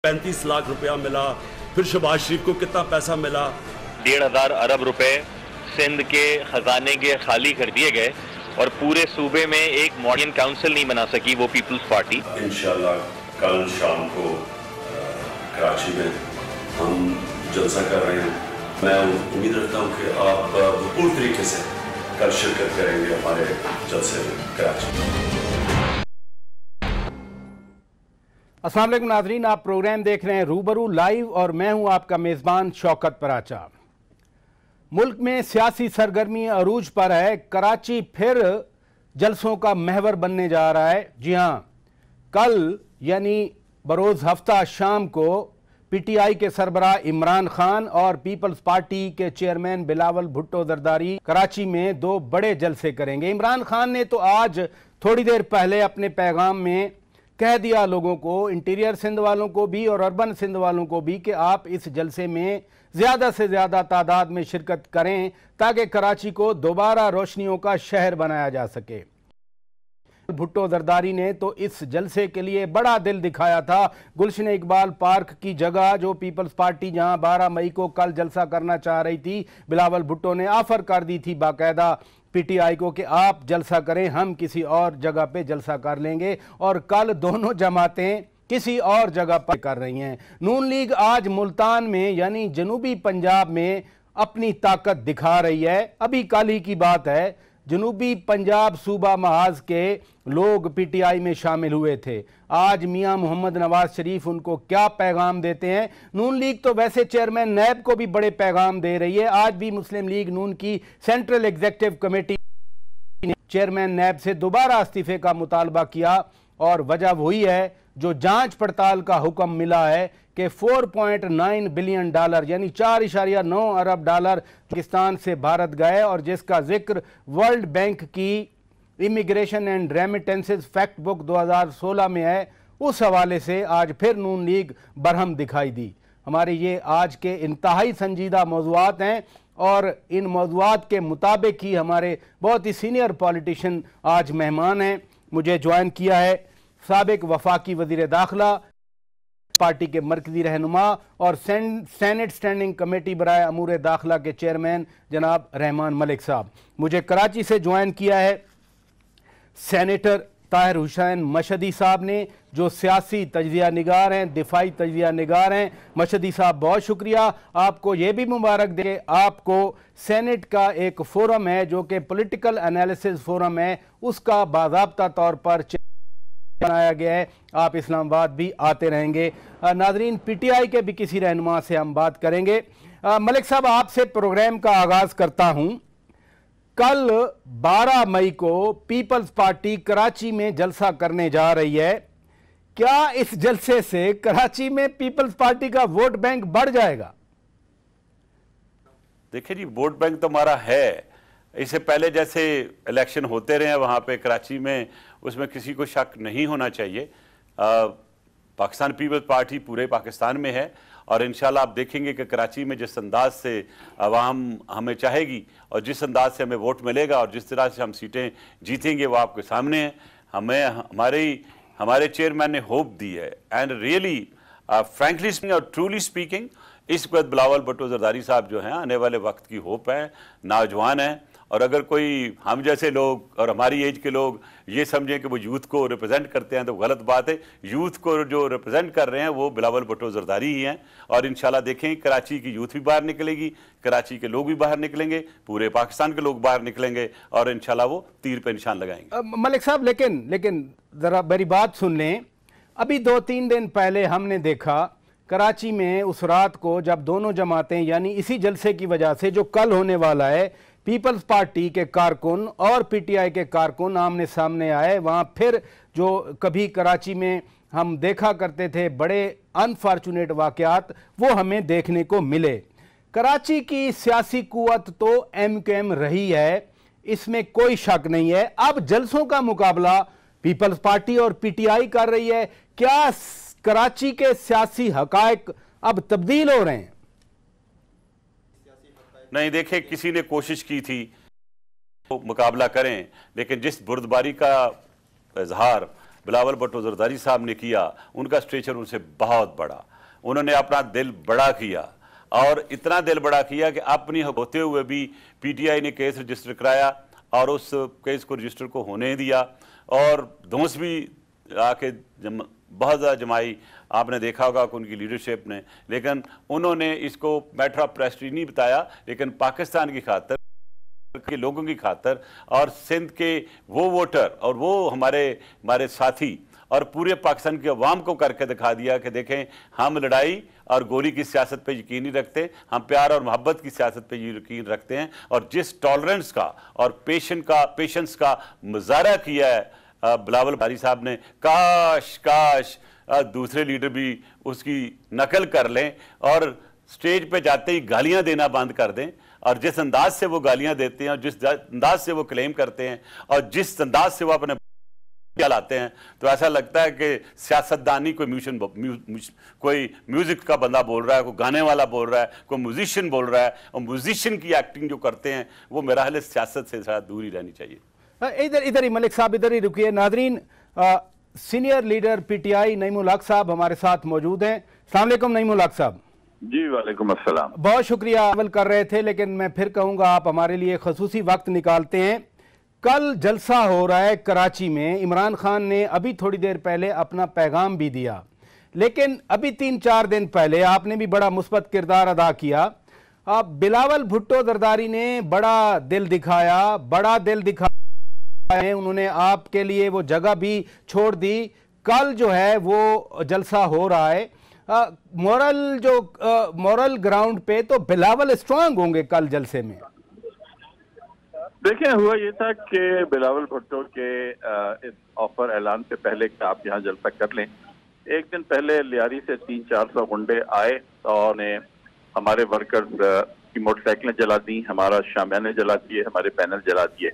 35 लाख रुपया मिला। फिर शहबाज शरीफ को कितना पैसा मिला? 1,500 अरब रुपए सिंध के खजाने के खाली कर दिए गए और पूरे सूबे में एक मॉडर्न काउंसिल नहीं बना सकी वो पीपल्स पार्टी। इंशाल्लाह कल शाम को कराची में हम जलसा कर रहे हैं। मैं उम्मीद रखता हूँ कि आप भरपूर तरीके से कल शिरकत करेंगे हमारे जलसे में कराची में। अस्सलाम वालेकुम नाज़रीन, आप प्रोग्राम देख रहे हैं रूबरू लाइव और मैं हूं आपका मेज़बान शौकत पराचा। मुल्क में सियासी सरगर्मी अरूज पर है। कराची फिर जलसों का महवर बनने जा रहा है। जी हां, कल यानी बरोज़ हफ्ता शाम को पीटीआई के सरबराह इमरान खान और पीपल्स पार्टी के चेयरमैन बिलावल भुट्टो जरदारी कराची में दो बड़े जलसे करेंगे। इमरान खान ने तो आज थोड़ी देर पहले अपने पैगाम में कह दिया लोगों को, इंटीरियर सिंध वालों को भी और अर्बन सिंध वालों को भी, कि आप इस जलसे में ज़्यादा से ज़्यादा तादाद में शिरकत करें ताकि कराची को दोबारा रोशनियों का शहर बनाया जा सके। भुट्टो जरदारी ने तो इस जलसे के लिए बड़ा दिल दिखाया था। गुलशन इकबाल पार्क की जगह जो पीपल्स पार्टी जहां 12 मई को कल जलसा करना चाह रही थी, बिलावल भुट्टो ने ऑफर कर दी थी बाकायदा पीटीआई को कि आप जलसा करें, हम किसी और जगह पे जलसा कर लेंगे। और कल दोनों जमातें किसी और जगह पर कर रही हैं। नून लीग आज मुल्तान में यानी जनूबी पंजाब में अपनी ताकत दिखा रही है। अभी कल ही की बात है, जनूबी पंजाब सूबा महाज के लोग पीटीआई में शामिल हुए थे। आज मियां मोहम्मद नवाज शरीफ उनको क्या पैगाम देते हैं। नून लीग तो वैसे चेयरमैन नैब को भी बड़े पैगाम दे रही है। आज भी मुस्लिम लीग नून की सेंट्रल एग्जीक्यूटिव कमेटी ने चेयरमैन नैब से दोबारा इस्तीफे का मुतालबा किया और वजह वही है जो जांच पड़ताल का हुक्म मिला है कि 4.9 बिलियन डॉलर यानी 4.9 अरब डॉलर पाकिस्तान से भारत गए और जिसका जिक्र वर्ल्ड बैंक की immigration and remittances fact book 2016 में है। उस हवाले से आज फिर नून लीग बरहम दिखाई दी। हमारे ये आज के इंतहाई संजीदा मौज़ूआत हैं और इन मौज़ूआत के मुताबिक ही हमारे बहुत ही सीनियर पॉलिटिशियन आज मेहमान हैं। मुझे ज्वाइन किया है साबिक वफाकी वज़ीर दाखिला, पार्टी के मरकजी रहनुमा और सेनेट स्टैंडिंग कमेटी बराए अमूर दाखिला के चेयरमैन जनाब रहमान मलिक साहब। मुझे कराची से ज्वाइन किया है सेनेटर ताहिर हुसैन मशहदी साहब ने, जो सियासी तजज़िया निगार हैं, दिफाई तजज़िया निगार हैं। मशहदी साहब बहुत शुक्रिया। आपको ये भी मुबारक दे, आपको सेनेट का एक फोरम है जो कि पॉलिटिकल एनालिसिस फोरम है, उसका बाज़ाब्ता तौर पर बनाया गया है। आप इस्लामाबाद भी आते रहेंगे। नाजरीन, पीटीआई के भी किसी रहनुमा से हम बात करेंगे। मलिक साहब, आपसे प्रोग्राम का आगाज करता हूं। कल 12 मई को पीपल्स पार्टी कराची में जलसा करने जा रही है। क्या इस जलसे से कराची में पीपल्स पार्टी का वोट बैंक बढ़ जाएगा? देखिए जी, वोट बैंक तो हमारा है। इससे पहले जैसे इलेक्शन होते रहे हैं वहाँ पे कराची में, उसमें किसी को शक नहीं होना चाहिए। पाकिस्तान पीपल्स पार्टी पूरे पाकिस्तान में है और इंशाल्लाह आप देखेंगे कि कराची में जिस अंदाज से अवाम हमें चाहेगी और जिस अंदाज से हमें वोट मिलेगा और जिस तरह से हम सीटें जीतेंगे वो आपके सामने है। हमें हमारे चेयरमैन ने होप दी है एंड रियली फ्रैंकली स्पीकिंग और ट्रूली स्पीकिंग इस वक्त बिलावल भुट्टो जरदारी साहब जो हैं आने वाले वक्त की होप है, नौजवान हैं। और अगर कोई हम जैसे लोग और हमारी एज के लोग ये समझें कि वो यूथ को रिप्रेजेंट करते हैं तो गलत बात है। यूथ को जो रिप्रेजेंट कर रहे हैं वो बिलावल भुट्टो जरदारी ही हैं और इंशाल्लाह देखें कराची की यूथ भी बाहर निकलेगी, कराची के लोग भी बाहर निकलेंगे, पूरे पाकिस्तान के लोग बाहर निकलेंगे और इंशाल्लाह वो तीर पे निशान लगाएंगे। मलिक साहब, लेकिन ज़रा मेरी बात सुन लें। अभी 2-3 दिन पहले हमने देखा कराची में उस रात को जब दोनों जमातें यानी इसी जलसे की वजह से जो कल होने वाला है, पीपल्स पार्टी के कारकुन और पीटीआई के कारकुन आमने सामने आए। वहाँ फिर जो कभी कराची में हम देखा करते थे बड़े अनफॉर्चुनेट वाक़यात, वो हमें देखने को मिले। कराची की सियासी कुव्वत तो एमक्यूएम रही है, इसमें कोई शक नहीं है। अब जलसों का मुकाबला पीपल्स पार्टी और पीटीआई कर रही है। क्या कराची के सियासी हकायक अब तब्दील हो रहे हैं? नहीं, देखें, किसी ने कोशिश की थी तो मुकाबला करें, लेकिन जिस बुर्दबारी का इजहार बिलावल भुट्टो जरदारी साहब ने किया, उनका स्ट्रेचर उनसे बहुत बड़ा। उन्होंने अपना दिल बड़ा किया और इतना दिल बड़ा किया कि अपनी होते हुए भी पीटीआई ने केस रजिस्टर कराया और उस केस को रजिस्टर को होने दिया और धौंस भी आके बहुत ज़्यादा जमाई। आपने देखा होगा कि उनकी लीडरशिप ने, लेकिन उन्होंने इसको मैटर ऑफ प्रेस्टीज नहीं बताया, लेकिन पाकिस्तान की खातर के लोगों की खातर और सिंध के वो वोटर और वो हमारे साथी और पूरे पाकिस्तान की अवाम को करके दिखा दिया कि देखें, हम लड़ाई और गोली की सियासत पे यकीन नहीं रखते, हम प्यार और मोहब्बत की सियासत पे यकीन रखते हैं। और जिस टॉलरेंस का और पेशेंस का मुजाहरा किया है बिलावल भारी साहब ने, काश दूसरे लीडर भी उसकी नकल कर लें और स्टेज पे जाते ही गालियां देना बंद कर दें। और जिस अंदाज से वो गालियां देते हैं और जिस अंदाज से वो क्लेम करते हैं और जिस अंदाज से वो अपने लाते हैं, तो ऐसा लगता है कि सियासतदानी कोई म्यूजिक का बंदा बोल रहा है, कोई गाने वाला बोल रहा है, कोई म्यूजिशियन बोल रहा है। और म्यूजिशियन की एक्टिंग जो करते हैं वो मेरा ख्याल सियासत से शायद दूर ही रहनी चाहिए। इधर ही मलिक साहब, इधर ही रुकिए। नाजरीन, सीनियर लीडर पीटीआई नईमुल हक साहब हमारे साथ मौजूद हैं। अस्सलाम वालेकुम नईमुल हक साहब। जी वालेकुम अस्सलाम। बहुत शुक्रिया, अमल कर रहे थे, लेकिन मैं फिर कहूँगा आप हमारे लिए खसूसी वक्त निकालते हैं। कल जलसा हो रहा है कराची में। इमरान खान ने अभी थोड़ी देर पहले अपना पैगाम भी दिया, लेकिन अभी 3-4 दिन पहले आपने भी बड़ा मुस्बत किरदार अदा किया। बिलावल भुट्टो जरदारी ने बड़ा दिल दिखाया है। उन्होंने आपके लिए वो जगह भी छोड़ दी। कल जो है वो जलसा हो रहा है। मोरल ग्राउंड पे तो बिलावल स्ट्रांग होंगे कल जलसे में। देखिए, हुआ ये था कि बिलावल भुट्टो के इस ऑफर ऐलान से पहले कि आप यहाँ जलसा कर लें, एक दिन पहले लियारी से 300-400 गुंडे आए और ने हमारे वर्कर्स की मोटरसाइकिलें जला दी, हमारा शामियाने जला दिए, हमारे पैनल जला दिए।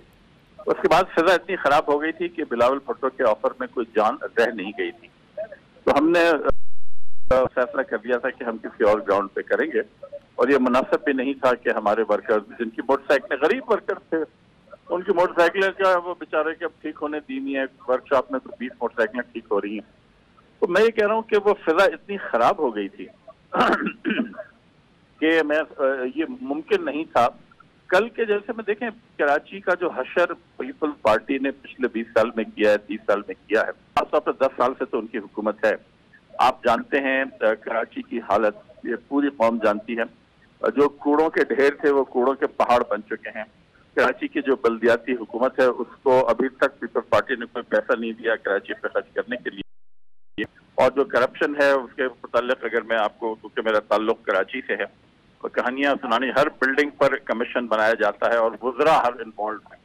उसके बाद फिजा इतनी खराब हो गई थी कि बिलावल भुट्टो के ऑफर में कोई जान रह नहीं गई थी। तो हमने फैसला कर दिया था कि हम किसी और ग्राउंड पे करेंगे और ये मुनासिब भी नहीं था कि हमारे वर्कर्स जिनकी मोटरसाइकिलें, गरीब वर्कर्स थे, उनकी मोटरसाइकिलें का वो बेचारे के अब ठीक होने दी नहीं है। वर्कशॉप में तो 20 मोटरसाइकिलें ठीक हो रही हैं। तो मैं ये कह रहा हूँ कि वो फिजा इतनी खराब हो गई थी कि ये मुमकिन नहीं था। कल के जैसे में देखें, कराची का जो हशर पीपल्स पार्टी ने पिछले 20 साल में किया है, 30 साल में किया है, खासतौर पर 10 साल से तो उनकी हुकूमत है। आप जानते हैं कराची की हालत, ये पूरी कौम जानती है। जो कूड़ों के ढेर थे वो कूड़ों के पहाड़ बन चुके हैं। कराची की जो बल्दियाती हुकूमत है उसको अभी तक पीपल्स पार्टी ने कोई पैसा नहीं दिया कराची पे खर्च करने के लिए। और जो करप्शन है उसके मुताल्लिक अगर मैं आपको, क्योंकि मेरा ताल्लुक कराची से है, और कहानियां सुनानी, हर बिल्डिंग पर कमीशन बनाया जाता है और वुज़रा हर इन्वॉल्व है।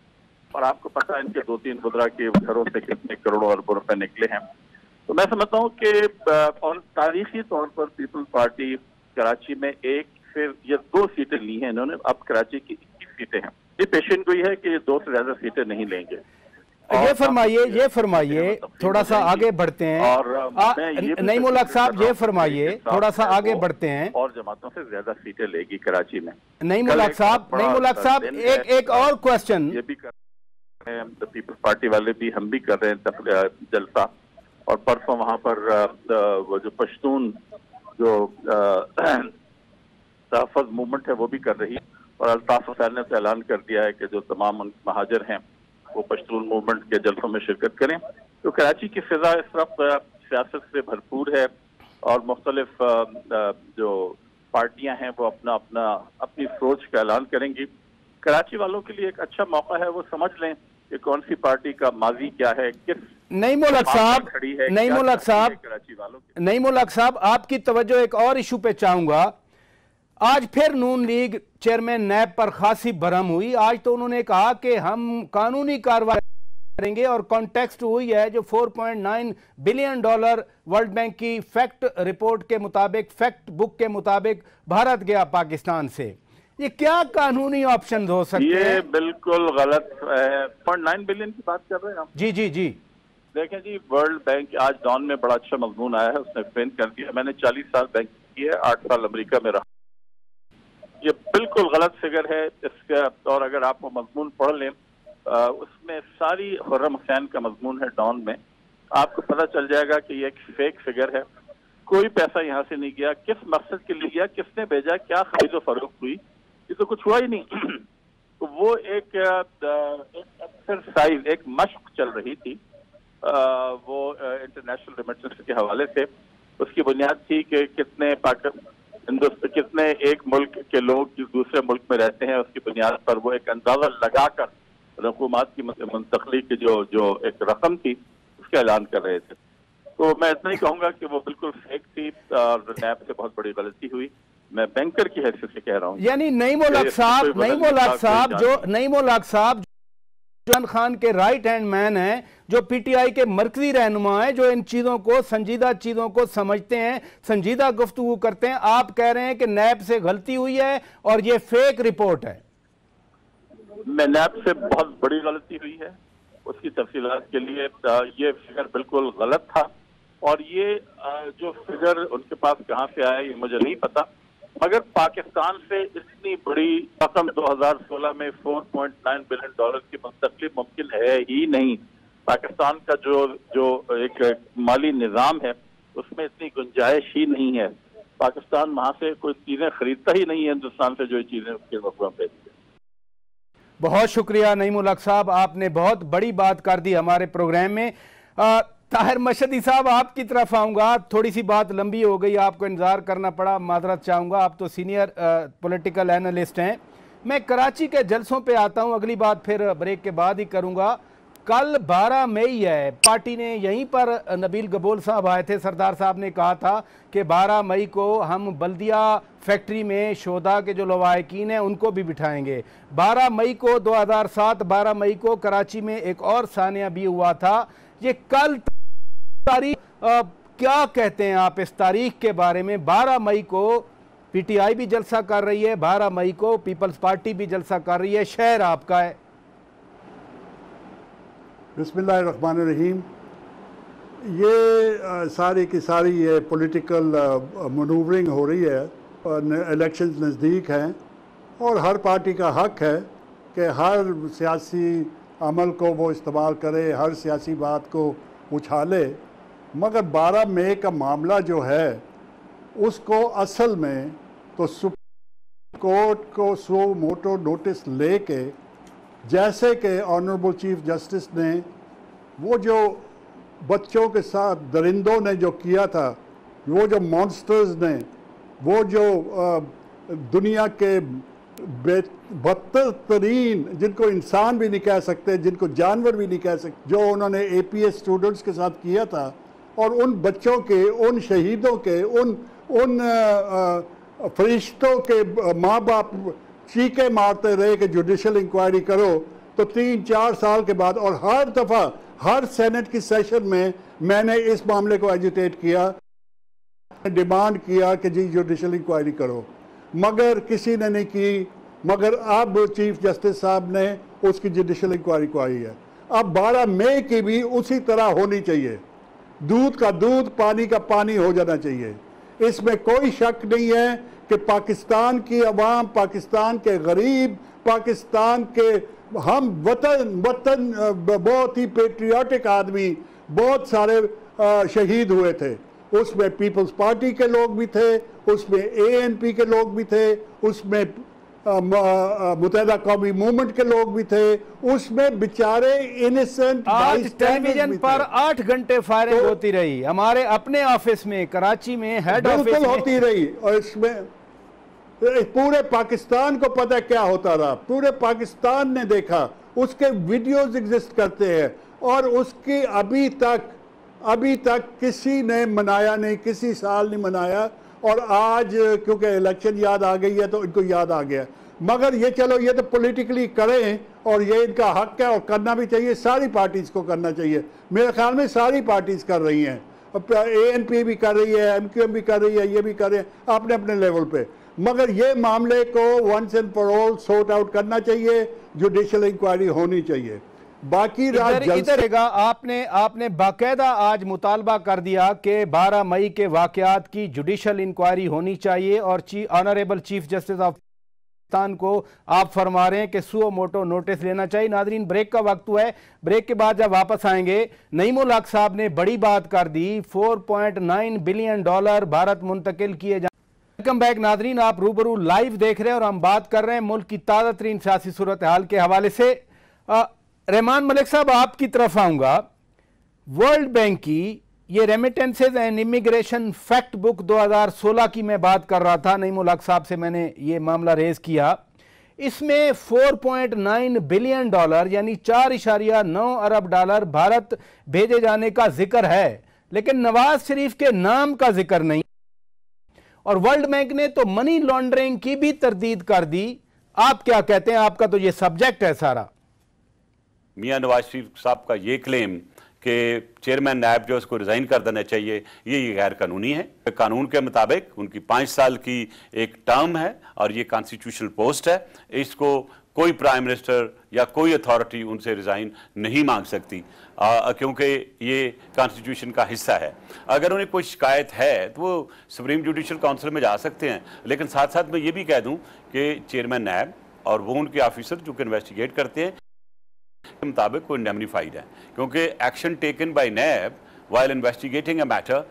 और आपको पता है इनके 2-3 वुज़रा के घरों से कितने करोड़ों अरबों रुपए निकले हैं। तो मैं समझता हूँ कि और तारीखी तौर पर पीपल्स पार्टी कराची में एक फिर ये 2 सीटें ली हैं इन्होंने। अब कराची की 21 सीटें हैं। ये पेशेंट गोई है कि ये 2 से ज्यादा सीटें नहीं लेंगे। ये फरमाइए थोड़ा सा आगे बढ़ते हैं। और नईमुल हक साहब ये फरमाइए, थोड़ा सा आगे बढ़ते हैं। और जमातों से ज्यादा सीटें लेगी कराची में। नईमुल हक साहब एक और क्वेश्चन। ये भी कर रहे हैं पीपल्स पार्टी वाले भी, हम भी कर रहे हैं जलसा। और परसों वहां पर वो जो पश्तून जो तहफ़्फ़ुज़ मूवमेंट है वो भी कर रही है। और अल्ताफ हुसैन ने तो ऐलान कर दिया है कि जो तमाम महाजर हैं वो पश्तून मूवमेंट के जलसों में शिरकत करें। तो कराची की फिजा इस वक्त सियासत से भरपूर है और मुख्तलिफ जो पार्टियां हैं वो अपनी सोच का ऐलान करेंगी। कराची वालों के लिए एक अच्छा मौका है, वो समझ लें कि कौन सी पार्टी का माजी क्या है, किस नईमुल हक साहब आपकी तवज्जो एक और इशू पे चाहूंगा। आज फिर नून लीग चेयरमैन नैब पर खासी भरम हुई। आज तो उन्होंने कहा कि हम कानूनी कार्रवाई करेंगे और कॉन्टेक्स्ट हुई है जो $4.9 बिलियन वर्ल्ड बैंक की फैक्ट रिपोर्ट के मुताबिक, फैक्ट बुक के मुताबिक भारत गया पाकिस्तान से। ये क्या कानूनी ऑप्शन हो सकते हैं? ये बिल्कुल गलत है। 0.9 बिलियन की बात कर रहे हैं आप? जी देखें जी, वर्ल्ड बैंक आज डॉन में बड़ा अच्छा मजमून आया है, उसने एक्सप्लेन कर दिया। मैंने 40 साल बैंक की है, 8 साल अमेरिका में रहा। ये बिल्कुल गलत फिगर है इसका। और अगर आप वो मजमून पढ़ लें, उसमें सारी खुर्रम हुसैन का मजमून है डॉन में। आपको पता चल जाएगा कि ये एक फेक फिगर है। कोई पैसा यहाँ से नहीं गया, किस मकसद के लिए गया, किसने भेजा, क्या खरीदो फरोख्त हुई, ये तो कुछ हुआ ही नहीं। तो वो एक एक्सरसाइज, एक मशक चल रही थी, वो इंटरनेशनल रेमिटेंस के हवाले से। उसकी बुनियाद थी कि कितने एक मुल्क के लोग दूसरे मुल्क में रहते हैं, उसकी बुनियाद पर वो एक अंदाजा लगाकर हुकूमत की मुंतकली की जो एक रकम थी उसका ऐलान कर रहे थे। तो मैं इतना ही कहूंगा कि वो बिल्कुल फेक थी और नैब से बहुत बड़ी गलती हुई। मैं बैंकर की हैसियत से कह रहा हूँ। यानी नईम उल हक साहब इमरान खान के राइट हैंड मैन हैं, जो पीटीआई के मरकजी रहनुमा हैं, जो इन चीजों को, संजीदा चीजों को समझते हैं, संजीदा गुफ्तगू करते हैं। आप कह रहे हैं कि नैब से गलती हुई है और ये फेक रिपोर्ट है। मैं नैब से बहुत बड़ी गलती हुई है, उसकी तफसीलात के लिए ये फिगर बिल्कुल गलत था। और ये जो फिगर उनके पास कहाँ से आया ये मुझे नहीं पता, मगर पाकिस्तान से इतनी बड़ी रकम 2016 में $4.9 बिलियन की मुंतकली मुमकिन है ही नहीं। पाकिस्तान का जो एक माली निज़ाम है उसमें इतनी गुंजाइश ही नहीं है। पाकिस्तान वहां से कोई चीजें खरीदता ही नहीं है हिंदुस्तान से, जो चीजें उसके मकबूल पे। बहुत शुक्रिया नईम उल हक साहब, आपने बहुत बड़ी बात कर दी हमारे प्रोग्राम में। ताहिर मशहदी साहब, आपकी तरफ आऊँगा। थोड़ी सी बात लंबी हो गई, आपको इंतज़ार करना पड़ा, माजरत चाहूँगा, आप तो सीनियर पॉलिटिकल एनालिस्ट हैं। मैं कराची के जलसों पे आता हूँ, अगली बात फिर ब्रेक के बाद ही करूँगा। कल 12 मई है, पार्टी ने यहीं पर नबील गबोल साहब आए थे, सरदार साहब ने कहा था कि 12 मई को हम बल्दिया फैक्ट्री में शोधा के जो लवाहिकीन हैं उनको भी बिठाएंगे। 12 मई को 2007 12 मई को कराची में एक और सानिया भी हुआ था। ये कल तारीख, क्या कहते हैं आप इस तारीख के बारे में? 12 मई को पीटीआई भी जलसा कर रही है, 12 मई को पीपल्स पार्टी भी जलसा कर रही है, शहर आपका है। बिस्मिल्लाहिर्रहमानिर्रहीम। ये सारी की सारी ये पॉलिटिकल मनूवरिंग हो रही है, इलेक्शंस नज़दीक हैं और हर पार्टी का हक है कि हर सियासी अमल को वो इस्तेमाल करे, हर सियासी बात को उछाले। मगर 12 मई का मामला जो है उसको असल में तो सुप्रीम कोर्ट को सो मोटो नोटिस लेके, जैसे कि ऑनरेबल चीफ जस्टिस ने वो जो बच्चों के साथ दरिंदों ने जो किया था, वो जो मॉन्स्टर्स ने, वो जो दुनिया के बदतर तरीन, जिनको इंसान भी नहीं कह सकते, जिनको जानवर भी नहीं कह सकते, जो उन्होंने APS स्टूडेंट्स के साथ किया था, और उन बच्चों के, उन शहीदों के, उन फरिश्तों के माँ बाप चीखे मारते रहे कि जुडिशल इंक्वायरी करो। तो 3-4 साल के बाद, और हर दफ़ा हर सेनेट की सेशन में मैंने इस मामले को एजिटेट किया, डिमांड किया कि जी जुडिशल इंक्वायरी करो, मगर किसी ने नहीं की। मगर अब चीफ जस्टिस साहब ने उसकी जुडिशल इंक्वायरी करवाई है। अब 12 मई की भी उसी तरह होनी चाहिए, दूध का दूध, पानी का पानी हो जाना चाहिए। इसमें कोई शक नहीं है कि पाकिस्तान की अवाम, पाकिस्तान के गरीब, पाकिस्तान के हम वतन बहुत ही पेट्रियाटिक आदमी, बहुत सारे शहीद हुए थे। उसमें पीपल्स पार्टी के लोग भी थे, उसमें ANP के लोग भी थे, उसमें मुत्तहिदा कौमी मूवमेंट के लोग भी थे, उसमें बेचारे इनोसेंट। आज टेलीविजन पर 8 घंटे फायरिंग होती रही, हमारे अपने ऑफिस में कराची में हेड ऑफिस में होती रही, और इसमें पूरे पाकिस्तान को पता क्या होता रहा, पूरे पाकिस्तान ने देखा, उसके वीडियोस एग्जिस्ट करते हैं, और उसकी अभी तक किसी ने मनाया नहीं, किसी साल नहीं मनाया। और आज क्योंकि इलेक्शन याद आ गई है तो इनको याद आ गया। मगर ये चलो, ये तो पॉलिटिकली करें और ये इनका हक है और करना भी चाहिए, सारी पार्टीज को करना चाहिए। मेरे ख्याल में सारी पार्टीज कर रही हैं, ANP भी कर रही है, MQM भी कर रही है, ये भी कर रहे हैं अपने अपने लेवल पे। मगर ये मामले को once and for all sort out करना चाहिए, जुडिशल इंक्वायरी होनी चाहिए। बाकी इधर आपने बाकायदा आज मुतालबा कर दिया कि 12 मई के वाकयात की जुडिशल इंक्वायरी होनी चाहिए और honourable chief justice of Pakistan को आप फरमा रहे हैं कि सुओ मोटो नोटिस लेना चाहिए। नाजरीन, ब्रेक का वक्त हुआ है। ब्रेक के बाद जब वापस आएंगे, नईमुल हक साहब ने बड़ी बात कर दी, $4.9 बिलियन भारत मुंतकिल किए जा। वेलकम बैक नाजरीन, आप रूबरू लाइव देख रहे हैं और हम बात कर रहे हैं मुल्क की ताज़ा तरीन सियासी सूरत हाल के हवाले से। रहमान मलिक साहब, आपकी तरफ आऊंगा। वर्ल्ड बैंक की ये remittances and immigration fact book 2016 की मैं बात कर रहा था, नईमुल हक साहब से मैंने ये मामला रेज किया। इसमें $4.9 बिलियन यानी $4.9 अरब भारत भेजे जाने का जिक्र है, लेकिन नवाज शरीफ के नाम का जिक्र नहीं। और वर्ल्ड बैंक ने तो मनी लॉन्ड्रिंग की भी तरदीद कर दी। आप क्या कहते हैं? आपका तो ये सब्जेक्ट है सारा। मियां नवाज शरीफ साहब का ये क्लेम कि चेयरमैन नैब जो उसको रिज़ाइन कर देना चाहिए, ये गैर कानूनी है। कानून के मुताबिक उनकी 5 साल की एक टर्म है और ये कॉन्स्टिट्यूशनल पोस्ट है। इसको कोई प्राइम मिनिस्टर या कोई अथॉरिटी उनसे रिज़ाइन नहीं मांग सकती, क्योंकि ये कॉन्स्टिट्यूशन का हिस्सा है। अगर उन्हें कोई शिकायत है तो वो सुप्रीम जुडिशल काउंसिल में जा सकते हैं। लेकिन साथ साथ मैं ये भी कह दूं कि चेयरमैन नैब और वो उनके ऑफिसर जो कि इन्वेस्टिगेट करते हैं के मुताबिक को इंडेमनीफाइड है, क्योंकि action taken by NAB while investigating a matter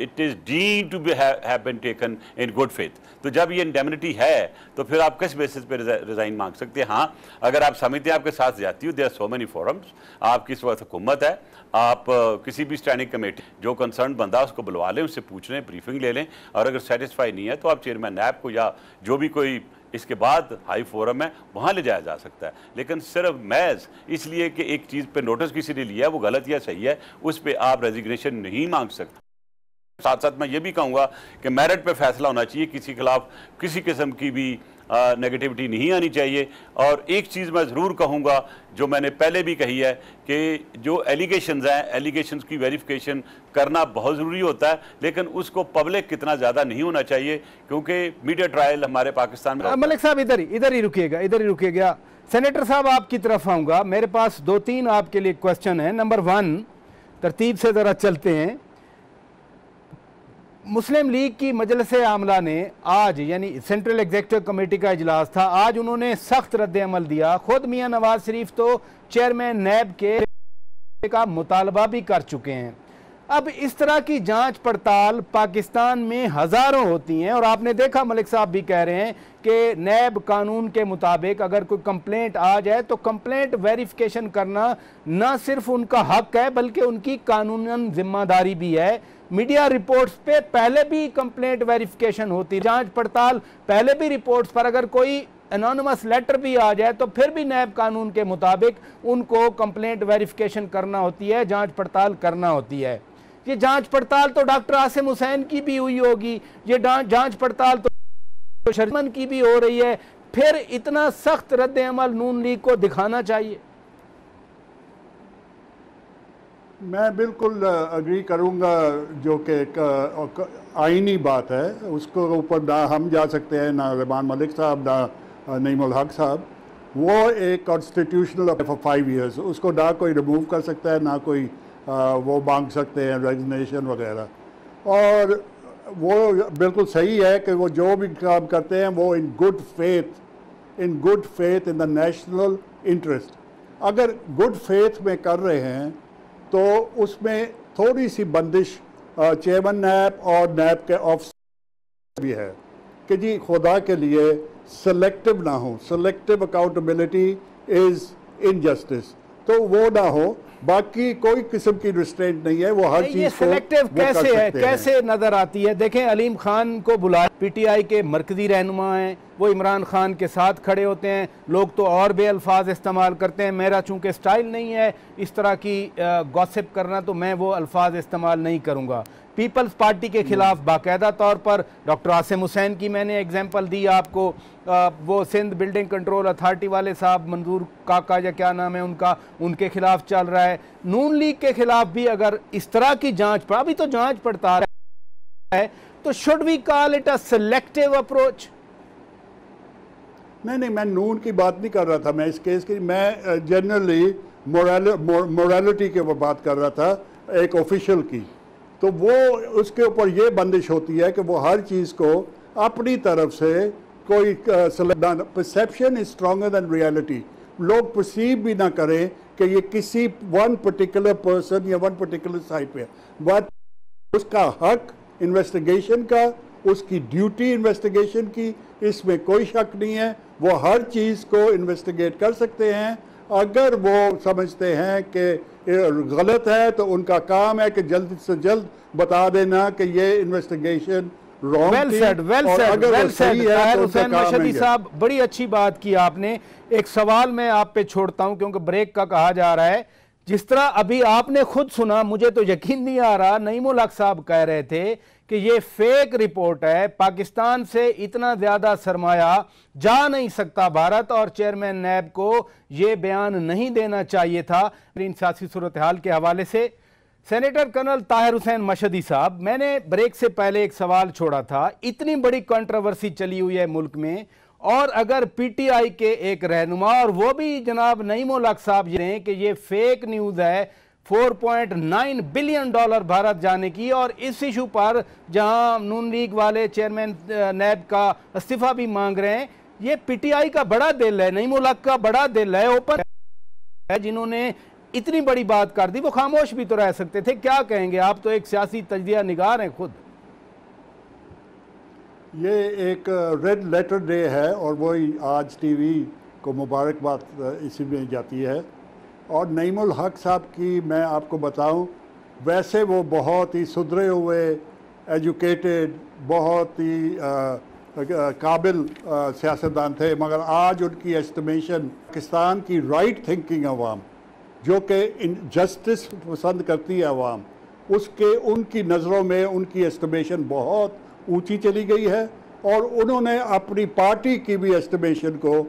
it is deemed to have been taken in good faith. तो जब ये इंडेमनिटी है तो फिर आप किस बेसिस पे रिजाइन मांग सकते हैं? हाँ, अगर आप समझते हैं आपके साथ जाती हो, there are so many forums, आपकी इस वक्त हुकूमत है, आप किसी भी स्टैंडिंग कमेटी जो कंसर्न बंदा उसको बुलवा लें, उससे पूछ लें, ब्रीफिंग ले लें, और अगर सेटिस्फाई नहीं है तो आप चेयरमैन नैब को या जो भी कोई इसके बाद हाई फोरम है वहाँ ले जाया जा सकता है। लेकिन सिर्फ महज इसलिए कि एक चीज़ पे नोटिस किसी ने लिया, वो गलत या सही है, उस पर आप रेजिग्नेशन नहीं मांग सकते। साथ साथ मैं ये भी कहूँगा कि मेरिट पे फैसला होना चाहिए, किसी के खिलाफ किसी किस्म की भी नेगेटिविटी नहीं आनी चाहिए। और एक चीज़ मैं ज़रूर कहूँगा जो मैंने पहले भी कही है कि जो एलिगेशंस हैं, एलिगेशंस की वेरिफिकेशन करना बहुत ज़रूरी होता है, लेकिन उसको पब्लिक कितना ज़्यादा नहीं होना चाहिए, क्योंकि मीडिया ट्रायल हमारे पाकिस्तान में। मलिक साहब इधर ही रुकिएगा। सेनेटर साहब, आपकी तरफ आऊँगा। मेरे पास 2-3 आपके लिए क्वेश्चन है। नंबर 1, तरतीब से ज़रा चलते हैं। मुस्लिम लीग की मजलिस आमला ने आज, यानी सेंट्रल एग्जीक्यूटिव कमेटी का इजलास था, आज उन्होंने सख्त रद्द-ए-अमल दिया। खुद मियां नवाज शरीफ तो चेयरमैन नैब के का मुतालबा भी कर चुके हैं। अब इस तरह की जांच पड़ताल पाकिस्तान में हज़ारों होती हैं, और आपने देखा मलिक साहब भी कह रहे हैं कि नैब कानून के मुताबिक अगर कोई कंप्लेंट आ जाए तो कंप्लेंट वेरिफिकेशन करना न सिर्फ उनका हक है बल्कि उनकी कानूनन जिम्मेदारी भी है। मीडिया रिपोर्ट्स पे पहले भी कंप्लेंट वेरिफिकेशन होती, जांच पड़ताल पहले भी रिपोर्ट्स पर अगर कोई एनोनिमस लेटर भी आ जाए तो फिर भी नैब कानून के मुताबिक उनको कंप्लेंट वेरिफिकेशन करना होती है, जांच पड़ताल करना होती है। ये जांच पड़ताल तो डॉक्टर आसिम हुसैन की भी हुई होगी, ये जांच पड़ताल तो शर्मन की भी हो रही है, फिर इतना सख्त रद्द-ए-अमल नून लीग को दिखाना चाहिए। मैं बिल्कुल अग्री करूंगा, जो कि आईनी बात है, उसको ऊपर ना हम जा सकते हैं, ना रहमान मलिक साहब, ना नईमुल हक साहब। वो एक कॉन्स्टिट्यूशनल फॉर 5 ईयर्स, उसको ना कोई रिमूव कर सकता है, ना कोई वो मांग सकते हैं रेजिग्नेशन वगैरह। और वो बिल्कुल सही है कि वो जो भी काम करते हैं वो इन good faith in the national interest. अगर गुड फेथ में कर रहे हैं तो उसमें थोड़ी सी बंदिश चेयरमैन नैब और नैब के ऑफिसर भी है कि जी खुदा के लिए सेलेक्टिव ना हो। सेलेक्टिव अकाउंटेबिलिटी इज़ इनजस्टिस, तो वो ना हो। बाकी कोई किस्म की रिस्ट्रेंट नहीं है, वो हर चीज सेलेक्टिव कैसे है, कैसे नजर आती है? देखें, अलीम खान को बुलाया, पीटीआई के मरकजी रहनुमा हैं, वो इमरान खान के साथ खड़े होते हैं, लोग तो और बे अल्फाज इस्तेमाल करते हैं। मेरा चूंकि स्टाइल नहीं है इस तरह की गॉसिप करना, तो मैं वो अल्फाज इस्तेमाल नहीं करूँगा। पीपल्स पार्टी के खिलाफ बाकायदा तौर पर डॉक्टर आसिम हुसैन की मैंने एग्जांपल दी आपको, वो सिंध बिल्डिंग कंट्रोल अथॉरिटी वाले साहब, मंजूर काका या क्या नाम है उनका, उनके खिलाफ चल रहा है। नून लीग के खिलाफ भी अगर इस तरह की जांच, अभी तो जांच पड़ताल है, तो should we call it a selective approach? नहीं, मैं नून की बात नहीं कर रहा था, मैं इस केस की, मैं जनरली मोरालिटी के ऊपर बात कर रहा था, एक ऑफिशियल की। तो वो उसके ऊपर ये बंदिश होती है कि वो हर चीज़ को अपनी तरफ से कोई perception is stronger than reality. लोग परसीव भी ना करें कि ये किसी वन पर्टिकुलर पर्सन या वन पर्टिकुलर साइड पे, बट उसका हक इन्वेस्टिगेशन का, उसकी ड्यूटी इन्वेस्टिगेशन की, इसमें कोई शक नहीं है। वो हर चीज़ को इन्वेस्टिगेट कर सकते हैं। अगर वो समझते हैं कि गलत है तो उनका काम है कि जल्द से जल्द बता देना कि ये investigation well said Tahir Hussain Mashhadi साहब, बड़ी अच्छी बात की आपने। एक सवाल मैं आप पे छोड़ता हूं क्योंकि ब्रेक का कहा जा रहा है। जिस तरह अभी आपने खुद सुना, मुझे तो यकीन नहीं आ रहा, नईमुल हक साहब कह रहे थे कि ये फेक रिपोर्ट है, पाकिस्तान से इतना ज्यादा सरमाया जा नहीं सकता भारत, और चेयरमैन नैब को ये बयान नहीं देना चाहिए था। इन सियासी सूरत हाल के हवाले से सेनेटर कर्नल ताहिर हुसैन मशहदी साहब, मैंने ब्रेक से पहले एक सवाल छोड़ा था। इतनी बड़ी कंट्रोवर्सी चली हुई है मुल्क में, और अगर पीटीआई के एक रहनुमा, और वो भी जनाब नईमुल हक साहब ये कि ये फेक न्यूज़ है 4.9 बिलियन डॉलर भारत जाने की, और इस इशू पर जहां नून लीग वाले चेयरमैन नैब का इस्तीफा भी मांग रहे हैं, ये पीटीआई का बड़ा दिल है, नईमुल हक का बड़ा दिल है, ओपन है, जिन्होंने इतनी बड़ी बात कर दी। वो खामोश भी तो रह सकते थे। क्या कहेंगे आप? तो एक सियासी तजदिया निगार हैं खुद। ये एक रेड लेटर डे है और वही आज टीवी को मुबारकबाद इसी में जाती है। और नईमुल हक साहब की मैं आपको बताऊं, वैसे वो बहुत ही सुधरे हुए, एजुकेटेड, बहुत ही काबिल सियासतदान थे, मगर आज उनकी एस्टिमेशन पाकिस्तान की राइट थिंकिंग अवाम जो कि जस्टिस पसंद करती है अवाम, उसके उनकी नज़रों में उनकी एस्टिमेशन बहुत ऊंची चली गई है, और उन्होंने अपनी पार्टी की भी एस्टिमेशन को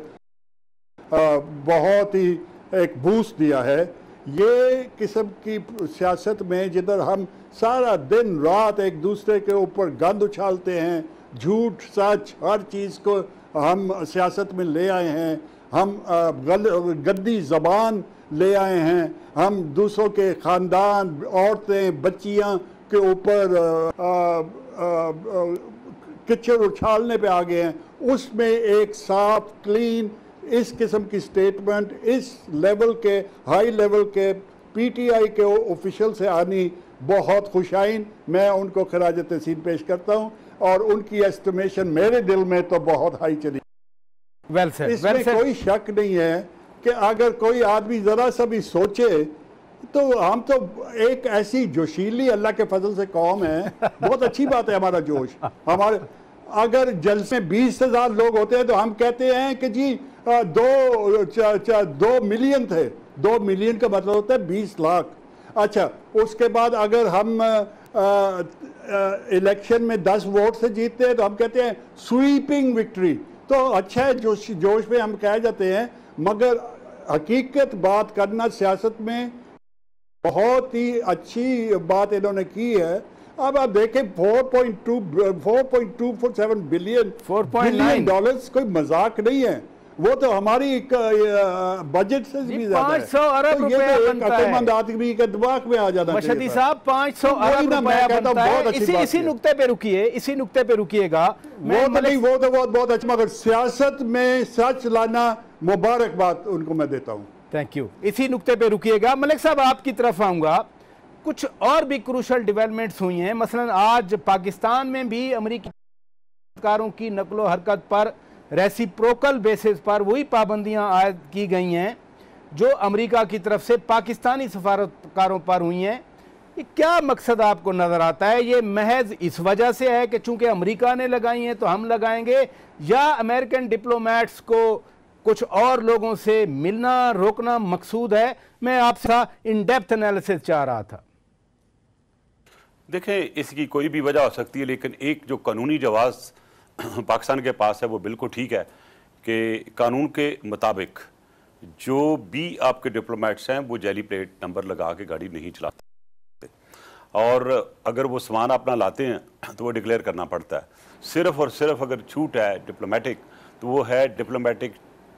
बहुत ही एक बूस्ट दिया है। ये किस्म की सियासत में जिधर हम सारा दिन रात एक दूसरे के ऊपर गंद उछालते हैं, झूठ सच हर चीज़ को हम सियासत में ले आए हैं, हम गंदी ज़बान ले आए हैं, हम दूसरों के ख़ानदान, औरतें, बच्चियां के ऊपर किचड़ उछालने पे आ गए हैं। उसमें एक साफ क्लीन इस किस्म की स्टेटमेंट इस लेवल के, हाई लेवल के पीटीआई के ऑफिशियल से आनी बहुत खुशाइन, मैं उनको खराज तहसीन पेश करता हूं, और उनकी एस्टिमेशन मेरे दिल में तो बहुत हाई चली। इसमें कोई शक नहीं है कि अगर कोई आदमी ज़रा सा भी सोचे, तो हम तो एक ऐसी जोशीली अल्लाह के फजल से कौम है, बहुत अच्छी बात है हमारा जोश। हमारे अगर जलसे में 20,000 लोग होते हैं तो हम कहते हैं कि जी 2 मिलियन थे। 2 मिलियन का मतलब होता है 20 लाख। अच्छा, उसके बाद अगर हम इलेक्शन में 10 वोट से जीतते हैं तो हम कहते हैं स्वीपिंग विक्ट्री। तो अच्छा है, जोश में हम कह जाते हैं, मगर हकीकत बात करना सियासत में बहुत ही अच्छी बात इन्होंने की है। अब आप देखें 4.247 बिलियन डॉलर्स कोई मजाक नहीं है, वो तो हमारी बजट से भी ज्यादा है। 500 अरब रुपया बनता है। अक्लमंद आदमी के दिमाग में आ जाता है। मशहदी साहब 500 अरब रुपया बनता है। इसी नुक्ते पे रुकिए, इसी नुक्ते पे रुकिएगा। वो तो बहुत अच्छा, मगर सियासत में सच लाना मुबारकबाद उनको मैं देता हूँ। Thank you. इसी नुक्ते पे रुकिएगा। मलिक साहब, आपकी तरफ आऊंगा। कुछ और भी क्रूशल डेवलपमेंट्स हुई हैं। मसलन आज पाकिस्तान में भी अमेरिकी कारों की नकलो हरकत पर रेसिप्रोकल बेसिस पर वही पाबंदियां आयद की गई हैं जो अमेरिका की तरफ से पाकिस्तानी सफारतकारों पर हुई हैं। ये क्या मकसद आपको नजर आता है? ये महज इस वजह से है कि चूंकि अमेरिका ने लगाई हैं तो हम लगाएंगे, या अमेरिकन डिप्लोमेट्स को कुछ और लोगों से मिलना रोकना मकसूद है? मैं आपसे इन डेप्थ एनालिसिस चाह रहा था। देखें, इसकी कोई भी वजह हो सकती है, लेकिन एक जो कानूनी जवाब पाकिस्तान के पास है वो बिल्कुल ठीक है कि कानून के मुताबिक जो भी आपके डिप्लोमेट्स हैं वो जेली प्लेट नंबर लगा के गाड़ी नहीं चलाते, और अगर वो सामान अपना लाते हैं तो वो डिक्लेयर करना पड़ता है। सिर्फ और सिर्फ अगर छूट है डिप्लोमेटिक, तो वो है डिप्लोमेटिक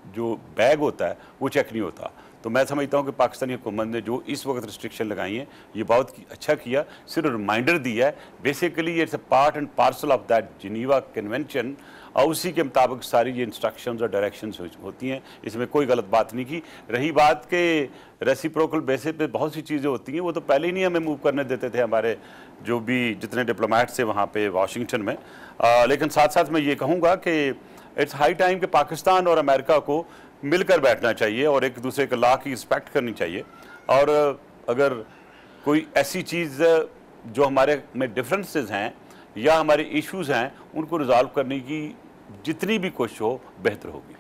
जो बैग होता है वो चेक नहीं होता। तो मैं समझता हूँ कि पाकिस्तानी हुकूमत ने जो इस वक्त रिस्ट्रिक्शन लगाई हैं ये बहुत अच्छा किया, सिर्फ रिमाइंडर दिया है। Basically it's a part and parcel of that Geneva convention, और उसी के मुताबिक सारी ये इंस्ट्रक्शंस और डायरेक्शंस होती हैं, इसमें कोई गलत बात नहीं की। रही बात के रेसिप्रोकल बेसिस पे बहुत सी चीज़ें होती हैं, वो तो पहले ही नहीं हमें मूव करने देते थे हमारे जो भी जितने डिप्लोमेट्स थे वहाँ पे वाशिंगटन में। लेकिन साथ साथ मैं ये कहूँगा कि इट्स हाई टाइम कि पाकिस्तान और अमेरिका को मिलकर बैठना चाहिए और एक दूसरे के लॉ की रिस्पेक्ट करनी चाहिए। और अगर कोई ऐसी चीज़ जो हमारे में डिफरेंसेस हैं या हमारे इश्यूज़ हैं उनको रिजॉल्व करने की जितनी भी कोशिश हो बेहतर होगी।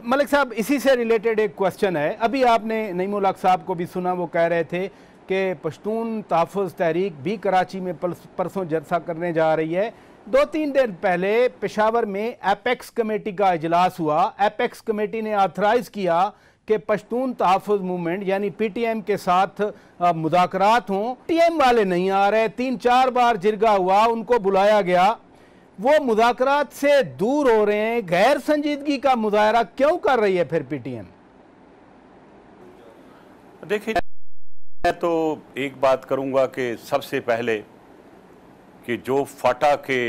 मलिक साहब, इसी से रिलेटेड एक क्वेश्चन है। अभी आपने नईमुल हक साहब को भी सुना, वो कह रहे थे कि पश्तून तहफ़्फ़ुज़ तहरीक भी कराची में परसों जलसा करने जा रही है। 2-3 दिन पहले पेशावर में एपेक्स कमेटी का इजलास हुआ। एपेक्स कमेटी ने ऑथराइज़ किया कि पश्तून तहफ़्फ़ुज़ मूवमेंट यानी PTM के साथ मुज़ाकरात हों। PTM वाले नहीं आ रहे, 3-4 बार जिरगा हुआ, उनको बुलाया गया, वो मुज़ाकरात से दूर हो रहे हैं। गैर संजीदगी का मुजाहरा क्यों कर रही है फिर PTM? देखिए, मैं तो एक बात करूंगा कि सबसे पहले कि जो फाटा के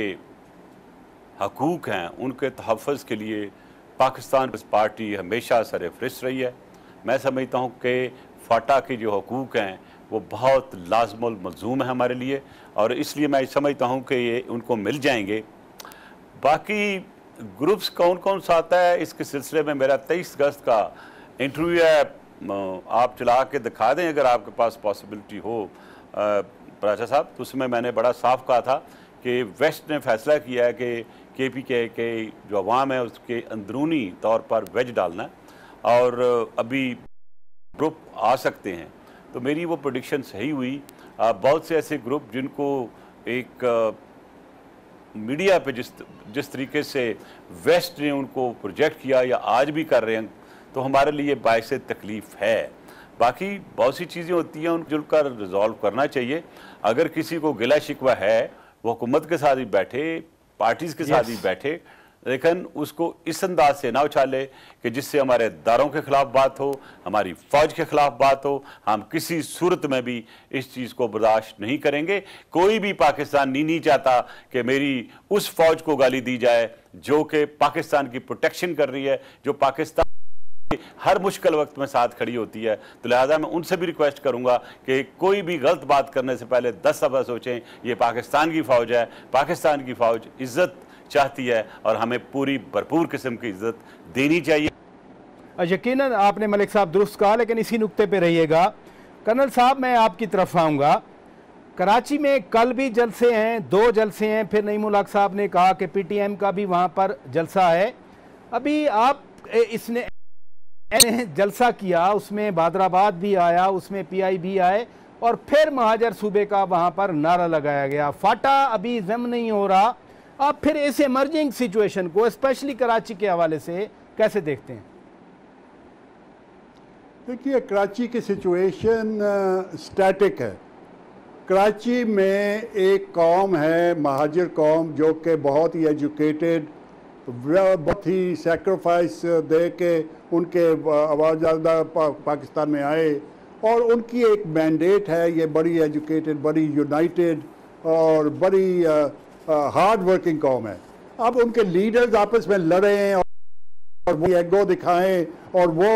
हकूक़ हैं उनके तहफ़्फ़ुज़ के लिए पाकिस्तान पार्टी हमेशा सरफ़हरिस्त रही है। मैं समझता हूँ कि फाटा के जो हकूक़ हैं वो बहुत लाज़िमुल मलज़ूम है हमारे लिए, और इसलिए मैं समझता हूँ कि ये उनको मिल जाएंगे। बाकी ग्रुप्स कौन कौन सा आता है इसके सिलसिले में मेरा 23 अगस्त का इंटरव्यू है, आप चला के दिखा दें अगर आपके पास पॉसिबिलिटी हो पराचा साहब। तो उसमें मैंने बड़ा साफ कहा था कि वेस्ट ने फैसला किया है कि KPK के जो अवाम है उसके अंदरूनी तौर पर वेज डालना है, और अभी ग्रुप आ सकते हैं। तो मेरी वो प्रेडिक्शन सही हुई। बहुत से ऐसे ग्रुप जिनको एक मीडिया पे जिस तरीके से वेस्ट ने उनको प्रोजेक्ट किया या आज भी कर रहे हैं, तो हमारे लिए बायस तकलीफ़ है। बाकी बहुत सी चीज़ें होती हैं उनको जुलकर रिजॉल्व करना चाहिए। अगर किसी को गिला शिकवा है वो हुकूमत के साथ ही बैठे, पार्टीज़ के साथ ही बैठे, लेकिन उसको इस अंदाज से ना उछाले कि जिससे हमारे दारों के ख़िलाफ़ बात हो, हमारी फ़ौज के ख़िलाफ़ बात हो। हम किसी सूरत में भी इस चीज़ को बर्दाश्त नहीं करेंगे। कोई भी पाकिस्तान नहीं चाहता कि मेरी उस फ़ौज को गाली दी जाए जो कि पाकिस्तान की प्रोटेक्शन कर रही है, जो पाकिस्तान हर मुश्किल वक्त में साथ खड़ी होती है। तो लिहाजा मैं उनसे भी रिक्वेस्ट करूंगा कि कोई भी गलत बात करने से पहले 10 दफ़ा सोचें। ये पाकिस्तान की फ़ौज है, पाकिस्तान की फ़ौज इज़्ज़त चाहती है और हमें पूरी भरपूर किस्म की इज़्ज़त देनी चाहिए। यकीनन आपने मलिक साहब दुरुस्त कहा, लेकिन इसी नुक्ते पे रहिएगा। कर्नल साहब, मैं आपकी तरफ आऊँगा। कराची में कल भी जलसे हैं, 2 जलसे हैं, फिर नईमुल हक साहब ने कहा कि PTM का भी वहाँ पर जलसा है। अभी आप इसने जलसा किया, उसमें बादराबाद भी आया, उसमें PI भी आए, और फिर महाजर सूबे का वहाँ पर नारा लगाया गया। फाटा अभी जम नहीं हो रहा। आप फिर इस इमर्जिंग सिचुएशन को स्पेशली कराची के हवाले से कैसे देखते हैं? देखिए, कराची की सिचुएशन स्टैटिक है। कराची में एक कौम है, महाजिर कौम, जो कि बहुत ही एजुकेटेड, बहुत ही सेक्रीफाइस दे के उनके आवाज़ पाकिस्तान में आए, और उनकी एक मैंडेट है। ये बड़ी एजुकेटेड, बड़ी यूनाइटेड और बड़ी हार्ड वर्किंग कौम है। अब उनके लीडर्स आपस में लड़ें और वो एगो दिखाएं और वो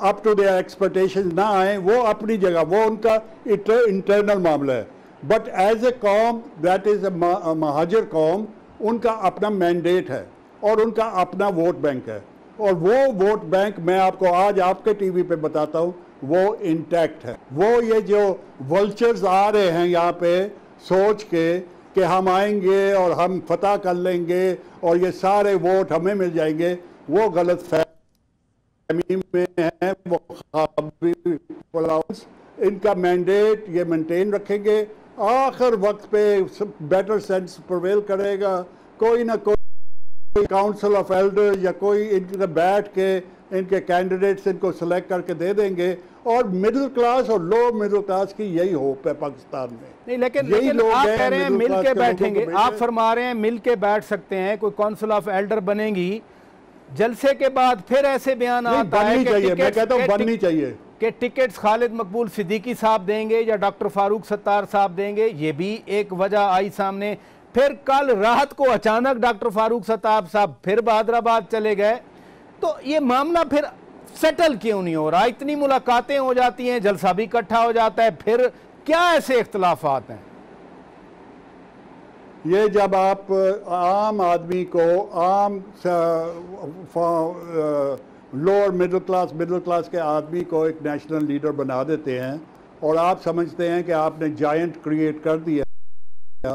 अप टू देयर एक्सपेक्टेशंस ना आए, वो अपनी जगह, वो उनका इंटरनल मामला है। बट एज ए कौम, दैट इज़ अ महाजिर कौम, उनका अपना मैंडेट है और उनका अपना वोट बैंक है, और वो वोट बैंक मैं आपको आज आपके टीवी पे बताता हूँ, वो इंटैक्ट है। वो ये जो वल्चर्स आ रहे हैं यहाँ पे सोच के कि हम आएंगे और हम फतह कर लेंगे और ये सारे वोट हमें मिल जाएंगे, वो गलत फहमी में है। वो इनका मैंडेट ये मेंटेन रखेंगे, आखिर वक्त पे बेटर सेंस प्रिवेल करेगा। कोई ना कोई काउंसिल ऑफ एल्डर्स या कोई इनके बैठ के इनके कैंडिडेट्स इनको सेलेक्ट करके दे देंगे, और मिडिल क्लास और लो मिडिल क्लास की यही होप है पाकिस्तान में। नहीं, लेकिन आप कह रहे हैं मिल के बैठेंगे, आप फरमा रहे हैं मिल के बैठ सकते हैं, कोई काउंसिल ऑफ एल्डर बनेगी। जलसे के बाद फिर ऐसे बयान आता है कि मैं कहता हूं बननी चाहिए कि टिकट्स खालिद मकबूल सिद्दीकी साहब देंगे या डॉक्टर फारूक सत्तार साहब देंगे, ये भी एक वजह आई सामने। फिर कल रात को अचानक डॉक्टर फारूक सत्तार साहब फिर बहादराबाद चले गए, तो ये मामला फिर सेटल क्यों नहीं हो रहा? इतनी मुलाकातें हो जाती हैं, जलसा भी इकट्ठा हो जाता है, फिर क्या ऐसे इख्तलाफात हैं? ये जब आप आम आदमी को, आम लोअर मिडिल क्लास के आदमी को एक नेशनल लीडर बना देते हैं और आप समझते हैं कि आपने जायंट क्रिएट कर दिया,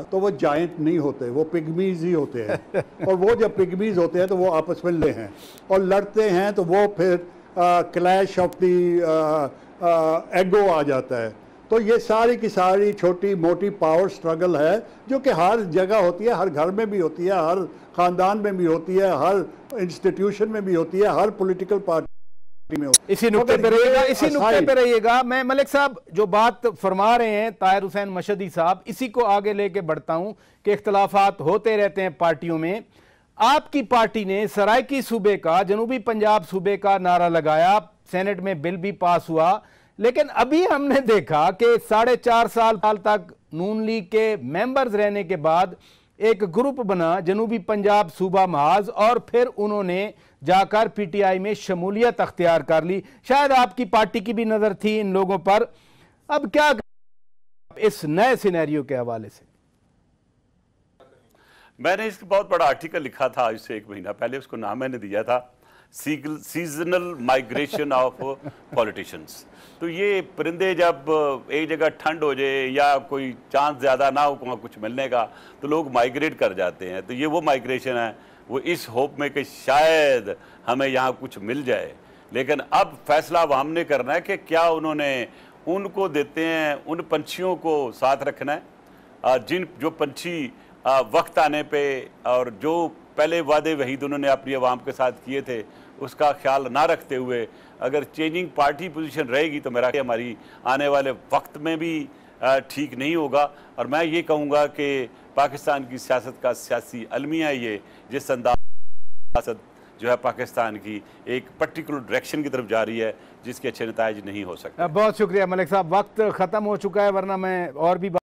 तो वो जायंट नहीं होते, वो पिग्मीज ही होते हैं। और वो जब पिग्मीज होते हैं तो वो आपस में लड़ते हैं और लड़ते हैं, तो वो फिर क्लैश ऑफ दी एगो आ जाता है। तो ये सारी की सारी छोटी मोटी पावर स्ट्रगल है जो कि हर जगह होती है, हर घर में भी होती है, हर ख़ानदान में भी होती है, हर इंस्टीट्यूशन में भी होती है, हर पॉलिटिकल पार्टी में होती है। इसी नुक्ते पे रहिएगा। मैं मलिक साहब जो बात फरमा रहे हैं ताहिर हुसैन मशहदी साहब, इसी को आगे लेके बढ़ता हूं कि इख्तलाफात होते रहते हैं पार्टियों में। आपकी पार्टी ने सराइकी सूबे का, जनूबी पंजाब सूबे का नारा लगाया, सेनेट में बिल भी पास हुआ, लेकिन अभी हमने देखा कि 4.5 साल तक नून लीग के मेंबर्स रहने के बाद एक ग्रुप बना जनूबी पंजाब सूबा महाज, और फिर उन्होंने जाकर पीटीआई में शमूलियत अख्तियार कर ली। शायद आपकी पार्टी की भी नजर थी इन लोगों पर। अब क्या इस नए सिनेरियो के हवाले से? मैंने इसका बहुत बड़ा आर्टिकल लिखा था आज से 1 महीना पहले, उसको नाम मैंने दिया था सीजनल माइग्रेशन ऑफ पॉलिटिशियंस। तो ये परिंदे जब एक जगह ठंड हो जाए या कोई चांस ज़्यादा ना हो वहाँ कुछ मिलने का, तो लोग माइग्रेट कर जाते हैं। तो ये वो माइग्रेशन है, वो इस होप में कि शायद हमें यहाँ कुछ मिल जाए। लेकिन अब फैसला अब हमने करना है कि क्या उन्होंने उनको देते हैं, उन पंछियों को साथ रखना है जो पंछी वक्त आने पे और जो पहले वादे वहीद उन्होंने अपनी आवाम के साथ किए थे उसका ख्याल ना रखते हुए अगर चेंजिंग पार्टी पोजीशन रहेगी तो मेरा हमारी आने वाले वक्त में भी ठीक नहीं होगा। और मैं ये कहूँगा कि पाकिस्तान की सियासत का सियासी अलमिया ये जिस अंदाज जो है पाकिस्तान की एक पर्टिकुलर डायरेक्शन की तरफ जा रही है जिसके अच्छे नताइज नहीं हो सकते। बहुत शुक्रिया मलिक साहब, वक्त ख़त्म हो चुका है, वरना मैं और भी